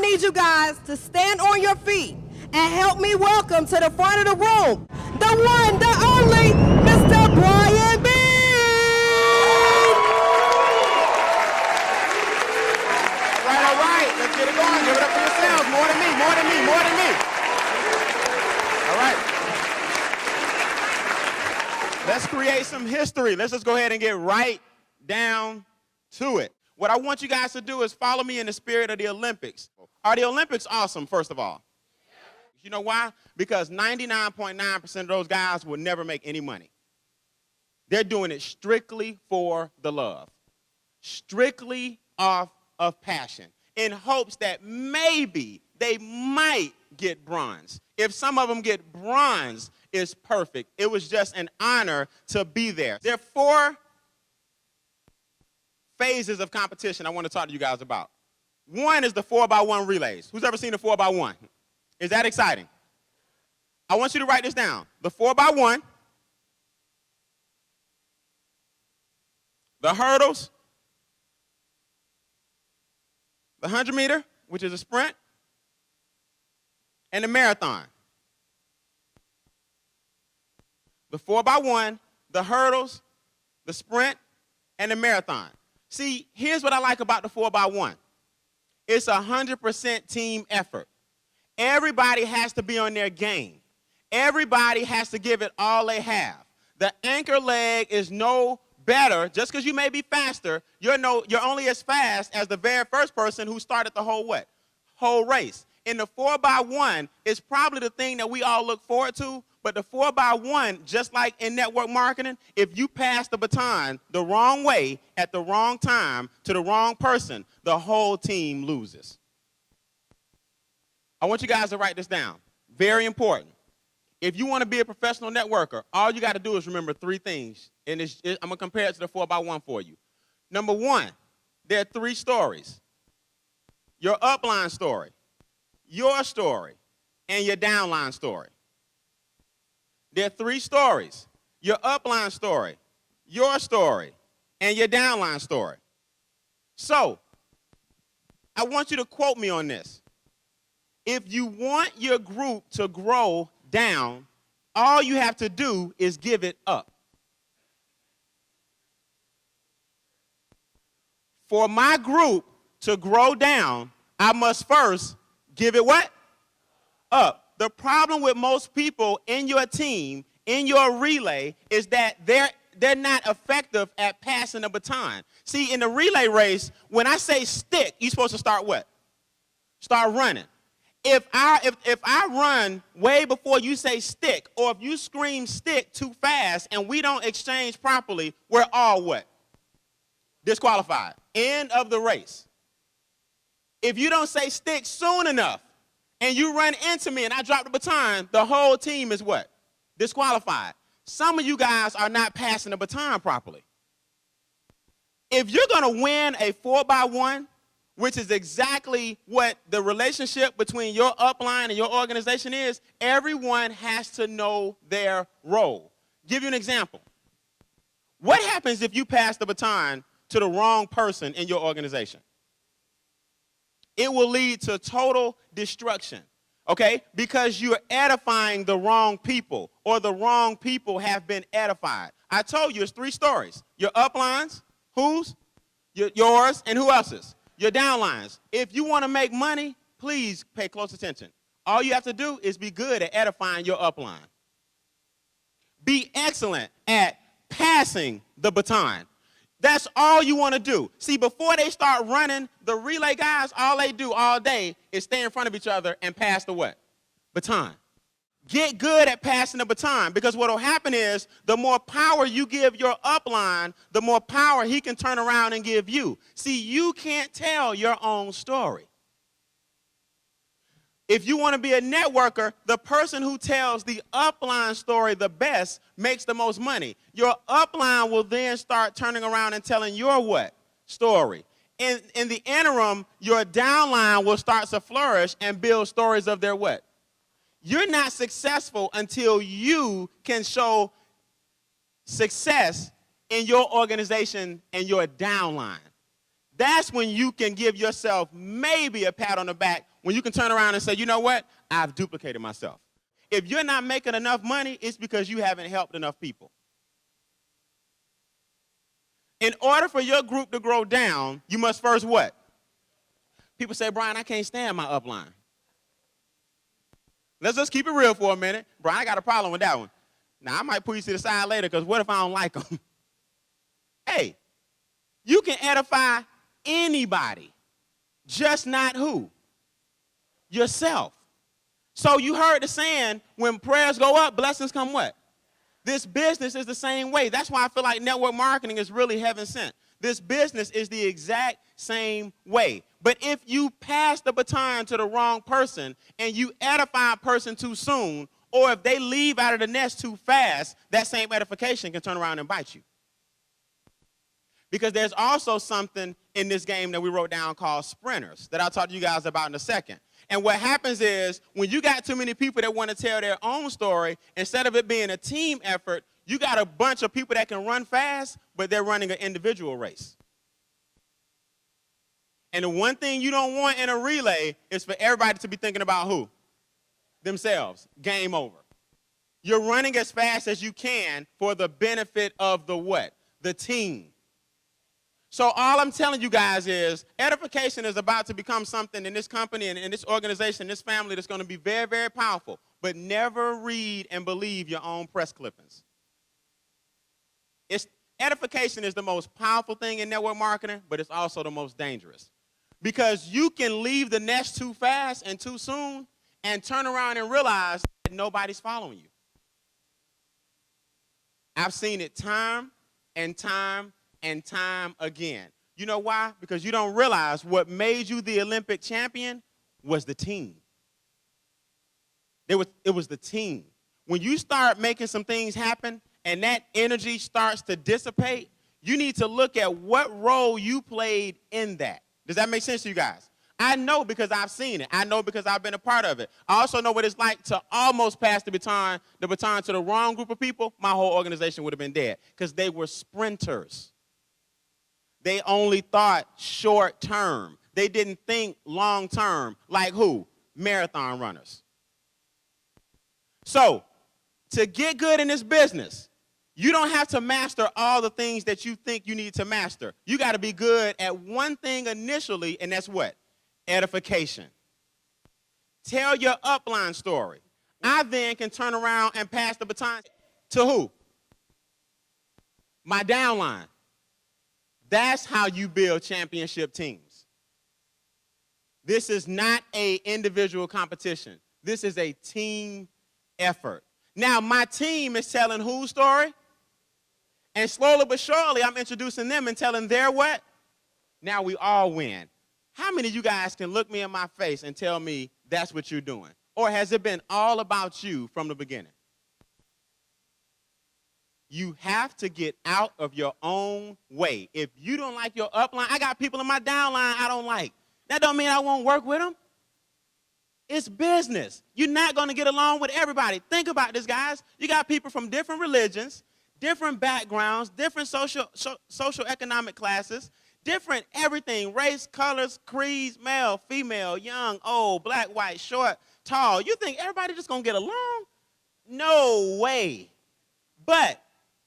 need you guys to stand on your feet and help me welcome to the front of the room, the one, the only, Mr. Brian Beane. All right, let's get it going. Give it up for yourselves. More than me, more than me, more than me. All right. Let's create some history. Let's just go ahead and get right down to it. What I want you guys to do is follow me in the spirit of the Olympics. Are the Olympics awesome, first of all? You know why? Because 99.9% of those guys will never make any money. They're doing it strictly for the love, strictly off of passion, in hopes that maybe they might get bronze. If some of them get bronze, it's perfect. It was just an honor to be there. There are 4 phases of competition I want to talk to you guys about. One is the 4x1 relays. Who's ever seen a 4x1? Is that exciting? I want you to write this down. The 4x1, the hurdles, the 100-meter, which is a sprint, and the marathon. The 4x1, the hurdles, the sprint, and the marathon. See, here's what I like about the 4x1. It's 100% team effort. Everybody has to be on their game. Everybody has to give it all they have. The anchor leg is no better. Just because you may be faster, you're only as fast as the very first person who started the whole race. In the 4x1, it's probably the thing that we all look forward to, but the 4x1, just like in network marketing, if you pass the baton the wrong way at the wrong time to the wrong person, the whole team loses. I want you guys to write this down. Very important. If you want to be a professional networker, all you got to do is remember 3 things, and I'm going to compare it to the 4x1 for you. Number 1, there are 3 stories. Your upline story, your story, and your downline story. There are 3 stories. Your upline story, your story, and your downline story. So, I want you to quote me on this. If you want your group to grow down, all you have to do is give it up. For my group to grow down, I must first give it what? Up. The problem with most people in your team, in your relay, is that they're not effective at passing the baton. See, in the relay race, when I say stick, you're supposed to start what? Start running. If I run way before you say stick, or if you scream stick too fast and we don't exchange properly, we're all what? Disqualified. End of the race. If you don't say stick soon enough, and you run into me and I drop the baton, the whole team is what? Disqualified. Some of you guys are not passing the baton properly. If you're going to win a 4x1, which is exactly what the relationship between your upline and your organization is, everyone has to know their role. Give you an example. What happens if you pass the baton to the wrong person in your organization? It will lead to total destruction, okay? Because you're edifying the wrong people, or the wrong people have been edified. I told you it's 3 stories. Your uplines, whose? Yours, and who else's? Your downlines. If you want to make money, please pay close attention. All you have to do is be good at edifying your upline. Be excellent at passing the baton. That's all you want to do. See, before they start running, the relay guys, all they do all day is stay in front of each other and pass the what? Baton. Get good at passing the baton, because what will happen is the more power you give your upline, the more power he can turn around and give you. See, you can't tell your own story. If you want to be a networker, the person who tells the upline story the best makes the most money. Your upline will then start turning around and telling your what? Story. In the interim, your downline will start to flourish and build stories of their what? You're not successful until you can show success in your organization and your downline. That's when you can give yourself maybe a pat on the back, when you can turn around and say, you know what? I've duplicated myself. If you're not making enough money, it's because you haven't helped enough people. In order for your group to grow down, you must first what? People say, Brian, I can't stand my upline. Let's just keep it real for a minute. Brian, I got a problem with that one. Now, I might put you to the side later, because what if I don't like them? Hey, you can edify anybody, just not who? Yourself. So you heard the saying, when prayers go up, blessings come what? This business is the same way. That's why I feel like network marketing is really heaven sent. This business is the exact same way. But if you pass the baton to the wrong person and you edify a person too soon, or if they leave out of the nest too fast, that same edification can turn around and bite you. Because there's also something in this game that we wrote down called sprinters that I'll talk to you guys about in a second. And what happens is when you got too many people that want to tell their own story, instead of it being a team effort, you got a bunch of people that can run fast, but they're running an individual race. And the one thing you don't want in a relay is for everybody to be thinking about who? Themselves. Game over. You're running as fast as you can for the benefit of the what? The team. So all I'm telling you guys is edification is about to become something in this company and in this organization, this family, that's going to be very, very powerful. But never read and believe your own press clippings. Edification is the most powerful thing in network marketing, but it's also the most dangerous. Because you can leave the nest too fast and too soon and turn around and realize that nobody's following you. I've seen it time and time and time again. You know why? Because you don't realize what made you the Olympic champion was the team. It was the team. When you start making some things happen and that energy starts to dissipate, you need to look at what role you played in that. Does that make sense to you guys? I know because I've seen it. I know because I've been a part of it. I also know what it's like to almost pass the baton to the wrong group of people. My whole organization would have been dead because they were sprinters. They only thought short term. They didn't think long term. Like who? Marathon runners. So, to get good in this business, you don't have to master all the things that you think you need to master. You got to be good at one thing initially, and that's what? Edification. Tell your upline story. I then can turn around and pass the baton to who? My downline. That's how you build championship teams. This is not an individual competition. This is a team effort. Now, my team is telling whose story? And slowly but surely, I'm introducing them and telling their what? Now we all win. How many of you guys can look me in my face and tell me that's what you're doing? Or has it been all about you from the beginning? You have to get out of your own way. If you don't like your upline, I got people in my downline I don't like. That don't mean I won't work with them. It's business. You're not going to get along with everybody. Think about this, guys. You got people from different religions, different backgrounds, different social economic classes, different everything, race, colors, creeds, male, female, young, old, black, white, short, tall. You think everybody just going to get along? No way. But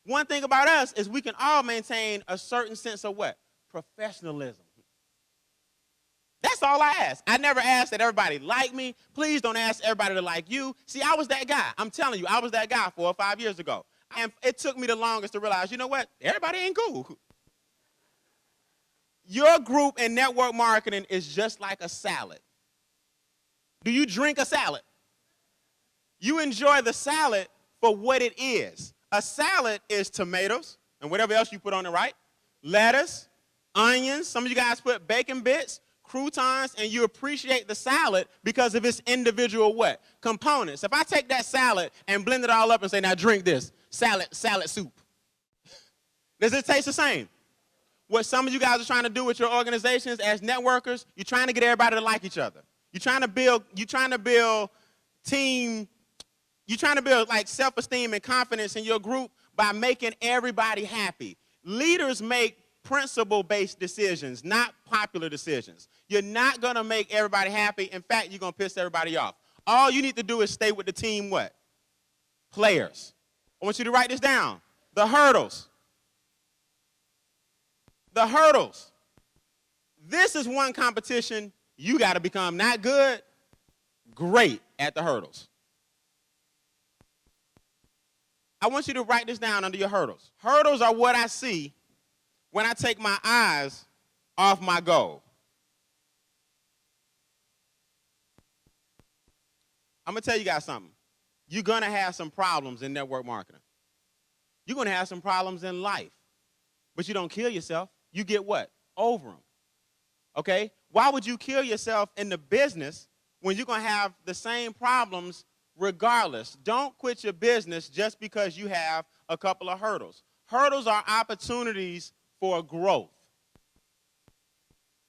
one thing about us is we can all maintain a certain sense of what? Professionalism. That's all I ask. I never ask that everybody like me. Please don't ask everybody to like you. See, I was that guy. I'm telling you, I was that guy 4 or 5 years ago. And it took me the longest to realize, you know what? Everybody ain't cool. Your group in network marketing is just like a salad. Do you drink a salad? You enjoy the salad for what it is. A salad is tomatoes and whatever else you put on it, right? Lettuce, onions. Some of you guys put bacon bits, croutons, and you appreciate the salad because of its individual what? Components. If I take that salad and blend it all up and say, now drink this, salad soup. Does it taste the same? What some of you guys are trying to do with your organizations as networkers, you're trying to get everybody to like each other. You're trying to build team, you're trying to build like self-esteem and confidence in your group by making everybody happy. Leaders make principle-based decisions, not popular decisions. You're not going to make everybody happy. In fact, you're going to piss everybody off. All you need to do is stay with the team what? Players. I want you to write this down. The hurdles. The hurdles. This is one competition you got to become not good, great at the hurdles. I want you to write this down under your hurdles. Hurdles are what I see when I take my eyes off my goal. I'm going to tell you guys something. You're going to have some problems in network marketing. You're going to have some problems in life. But you don't kill yourself. You get what? Over them. Okay? Why would you kill yourself in the business when you're going to have the same problems regardless? Don't quit your business just because you have a couple of hurdles. Hurdles are opportunities for growth.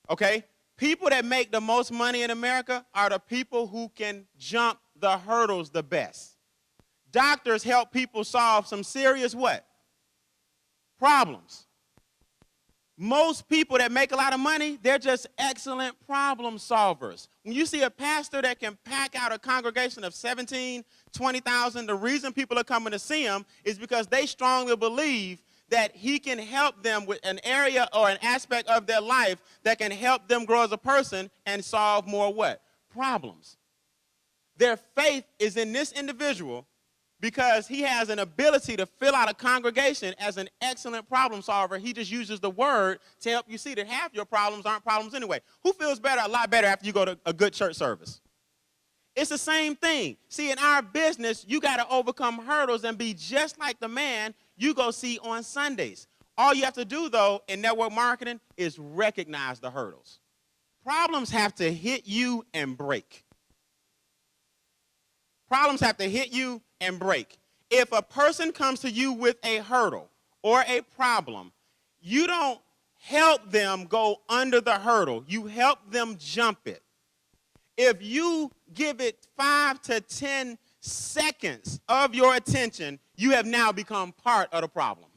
Okay? People that make the most money in America are the people who can jump the hurdles the best. Doctors help people solve some serious what? Problems. Most people that make a lot of money, they're just excellent problem solvers. When you see a pastor that can pack out a congregation of 17, 20,000, the reason people are coming to see him is because they strongly believe that he can help them with an area or an aspect of their life that can help them grow as a person and solve more what? Problems. Their faith is in this individual because he has an ability to fill out a congregation as an excellent problem solver. He just uses the word to help you see that half your problems aren't problems anyway. Who feels better, a lot better after you go to a good church service? It's the same thing. See, in our business, you got to overcome hurdles and be just like the man you go see on Sundays. All you have to do, though, in network marketing is recognize the hurdles. Problems have to hit you and break. Problems have to hit you and break. If a person comes to you with a hurdle or a problem, you don't help them go under the hurdle. You help them jump it. If you give it 5 to 10 seconds of your attention, you have now become part of the problem.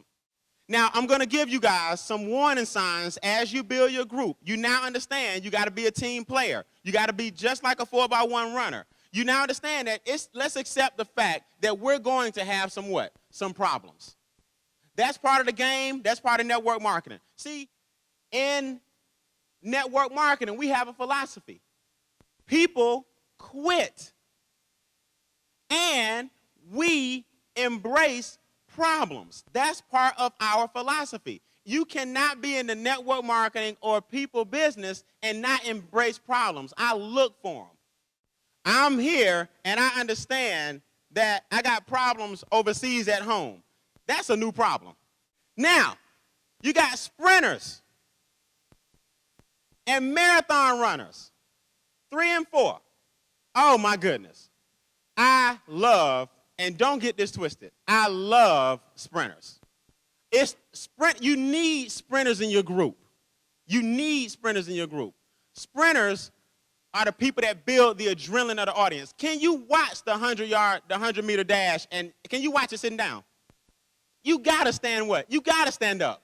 Now, I'm going to give you guys some warning signs as you build your group. You now understand you got to be a team player. You got to be just like a 4x1 runner. You now understand that let's accept the fact that we're going to have some what? Some problems. That's part of the game. That's part of network marketing. See, in network marketing, we have a philosophy. People quit. And we embrace problems. That's part of our philosophy. You cannot be in the network marketing or people business and not embrace problems. I look for them. I'm here and I understand that I got problems overseas at home. That's a new problem. Now, you got sprinters and marathon runners, 3 and 4. Oh my goodness. I love, and don't get this twisted, I love sprinters. You need sprinters in your group. You need sprinters in your group. Sprinters are the people that build the adrenaline of the audience. Can you watch the 100-meter dash, and can you watch it sitting down? You gotta stand what? You gotta stand up.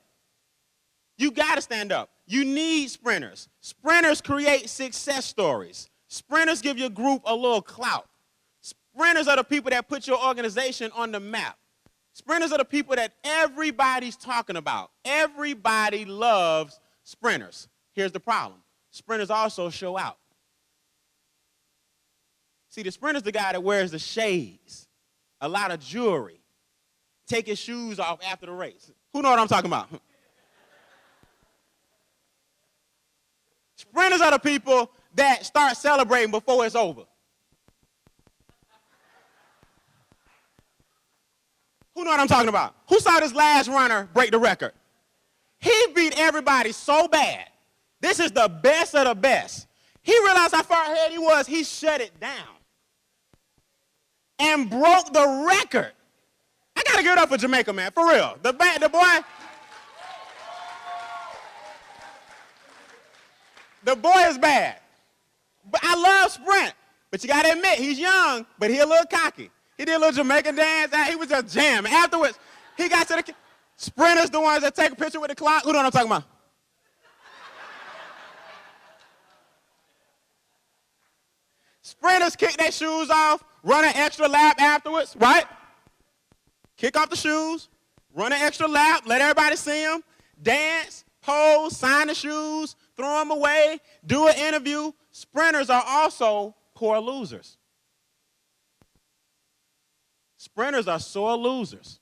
You gotta stand up. You need sprinters. Sprinters create success stories. Sprinters give your group a little clout. Sprinters are the people that put your organization on the map. Sprinters are the people that everybody's talking about. Everybody loves sprinters. Here's the problem. Sprinters also show out. See, the sprinter's the guy that wears the shades, a lot of jewelry, take his shoes off after the race. Who know what I'm talking about? Sprinters are the people that start celebrating before it's over. Who know what I'm talking about? Who saw this last runner break the record? He beat everybody so bad. This is the best of the best. He realized how far ahead he was. He shut it down and broke the record. I got to give it up for Jamaica, man, for real. The boy is bad. But I love sprint. But you got to admit, he's young, but he a little cocky. He did a little Jamaican dance. He was just jamming. Afterwards, he got to the Sprinters, the ones that take a picture with the clock. Who know what I'm talking about? Sprinters kick their shoes off, run an extra lap afterwards, right? Kick off the shoes, run an extra lap, let everybody see them, dance, pose, sign the shoes, throw them away, do an interview. Sprinters are also poor losers. Sprinters are sore losers.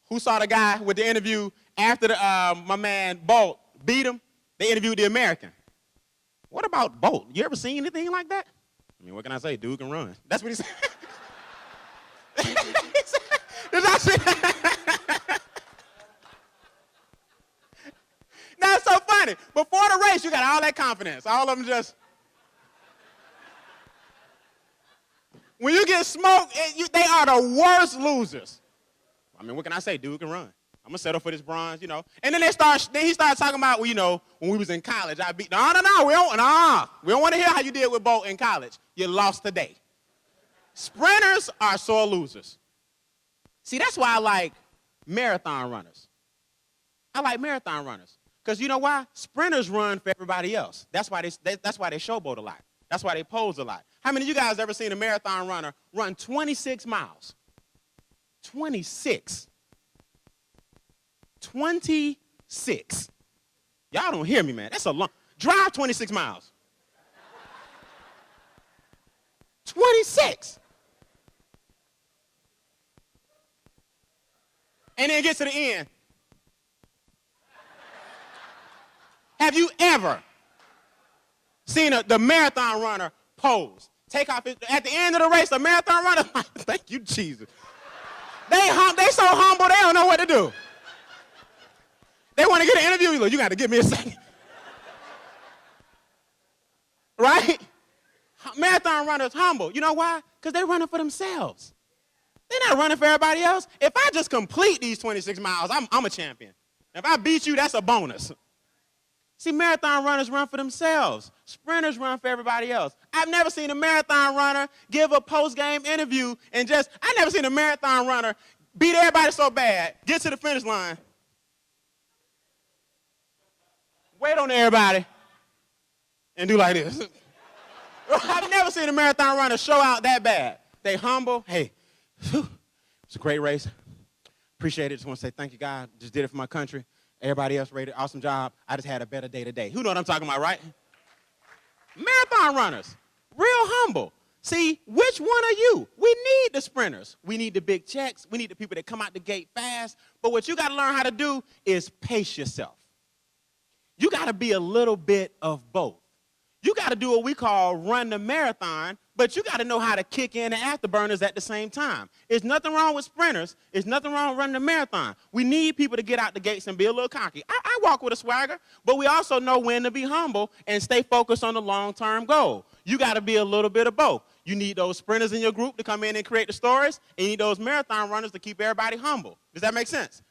Who saw the guy with the interview after my man Bolt beat him? They interviewed the American. What about Bolt? You ever seen anything like that? I mean, what can I say? Dude can run. That's what he said. Now, it's so funny. Before the race, you got all that confidence. All of them just... When you get smoked, they are the worst losers. I mean, what can I say? Dude can run. I'm going to settle for this bronze, you know. And then he started talking about, well, you know, when we was in college, I beat... No, we don't want to hear how you did with Bolt in college. You lost today. Sprinters are sore losers. See, that's why I like marathon runners. I like marathon runners. Because you know why? Sprinters run for everybody else. That's why they showboat a lot. That's why they pose a lot. How many of you guys ever seen a marathon runner run 26 miles? 26. 26. Y'all don't hear me, man. That's a long... Drive 26 miles. 26. And then get to the end. Have you ever seen the marathon runner pose? Take off at the end of the race, the marathon runner, thank you, Jesus. They so humble, they don't know what to do. They want to get an interview. Look, you got to give me a second. Right? Marathon runners humble. You know why? Because they're running for themselves. They're not running for everybody else. If I just complete these 26 miles, I'm a champion. If I beat you, that's a bonus. See, marathon runners run for themselves. Sprinters run for everybody else. I've never seen a marathon runner give a post-game interview and I've never seen a marathon runner beat everybody so bad, get to the finish line, wait on everybody, and do like this. I've never seen a marathon runner show out that bad. They humble. Hey, it's a great race. Appreciate it. Just want to say thank you, God. Just did it for my country. Everybody else rated, awesome job. I just had a better day today. Who know what I'm talking about, right? Marathon runners, real humble. See, which one are you? We need the sprinters. We need the big checks. We need the people that come out the gate fast. But what you got to learn how to do is pace yourself. You got to be a little bit of both. You got to do what we call run the marathon, but you got to know how to kick in the afterburners at the same time. There's nothing wrong with sprinters. There's nothing wrong with running the marathon. We need people to get out the gates and be a little cocky. I walk with a swagger, but we also know when to be humble and stay focused on the long-term goal. You got to be a little bit of both. You need those sprinters in your group to come in and create the stories, and you need those marathon runners to keep everybody humble. Does that make sense?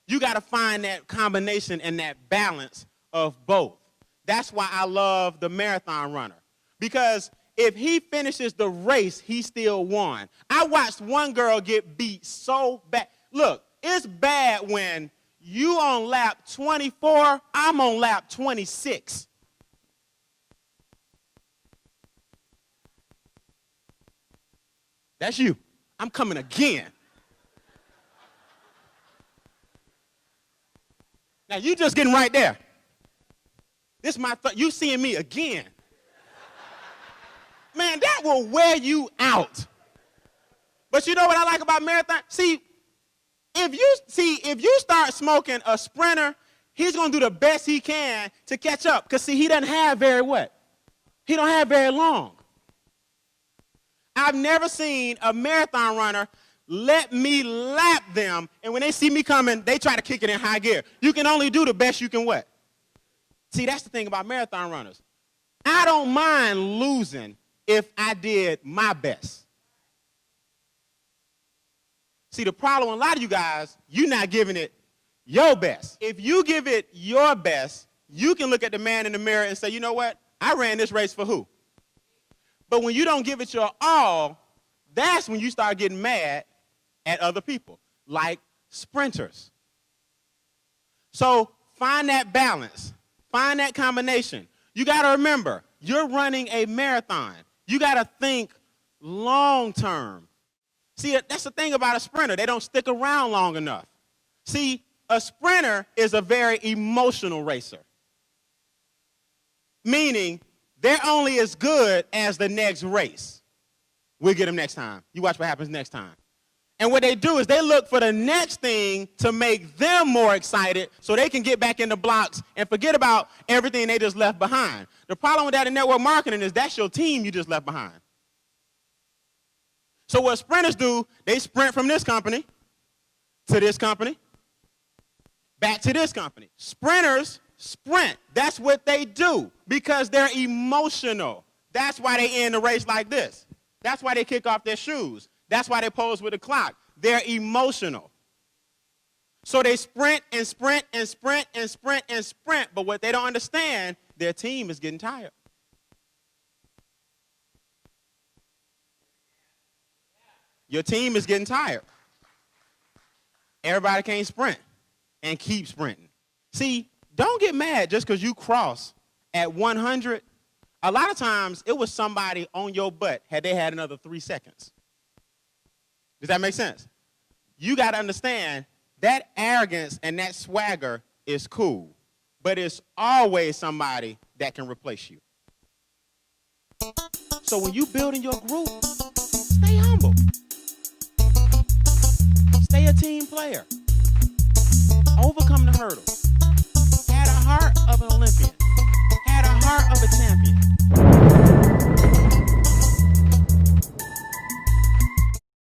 You got to find that combination and that balance of both. That's why I love the marathon runner, because if he finishes the race, he still won. I watched one girl get beat so bad. Look, it's bad when you on lap 24, I'm on lap 26. That's you. I'm coming again. Now, you just getting right there. This is my you seeing me again. Man, that will wear you out. But you know what I like about marathon? See, if you start smoking a sprinter, he's going to do the best he can to catch up. Because, see, he doesn't have very what? He don't have very long. I've never seen a marathon runner let me lap them, and when they see me coming, they try to kick it in high gear. You can only do the best you can what? See, that's the thing about marathon runners. I don't mind losing if I did my best. See, the problem with a lot of you guys, you're not giving it your best. If you give it your best, you can look at the man in the mirror and say, you know what? I ran this race for who? But when you don't give it your all, that's when you start getting mad at other people. Like sprinters. So find that balance. Find that combination. You got to remember, you're running a marathon. You got to think long term. See, that's the thing about a sprinter. They don't stick around long enough. See, a sprinter is a very emotional racer, meaning they're only as good as the next race. We'll get them next time. You watch what happens next time. And what they do is they look for the next thing to make them more excited so they can get back in the blocks and forget about everything they just left behind. The problem with that in network marketing is that's your team you just left behind. So what sprinters do, they sprint from this company to this company, back to this company. Sprinters sprint. That's what they do because they're emotional. That's why they end the race like this. That's why they kick off their shoes. That's why they pose with the clock. They're emotional. So they sprint and sprint and sprint and sprint and sprint, but what they don't understand, their team is getting tired. Your team is getting tired. Everybody can't sprint and keep sprinting. See, don't get mad just because you cross at 100. A lot of times, it was somebody on your butt had they had another 3 seconds. Does that make sense? You got to understand that arrogance and that swagger is cool, but it's always somebody that can replace you. So when you building your group, stay humble. Stay a team player. Overcome the hurdles. Had a heart of an Olympian. Had a heart of a champion.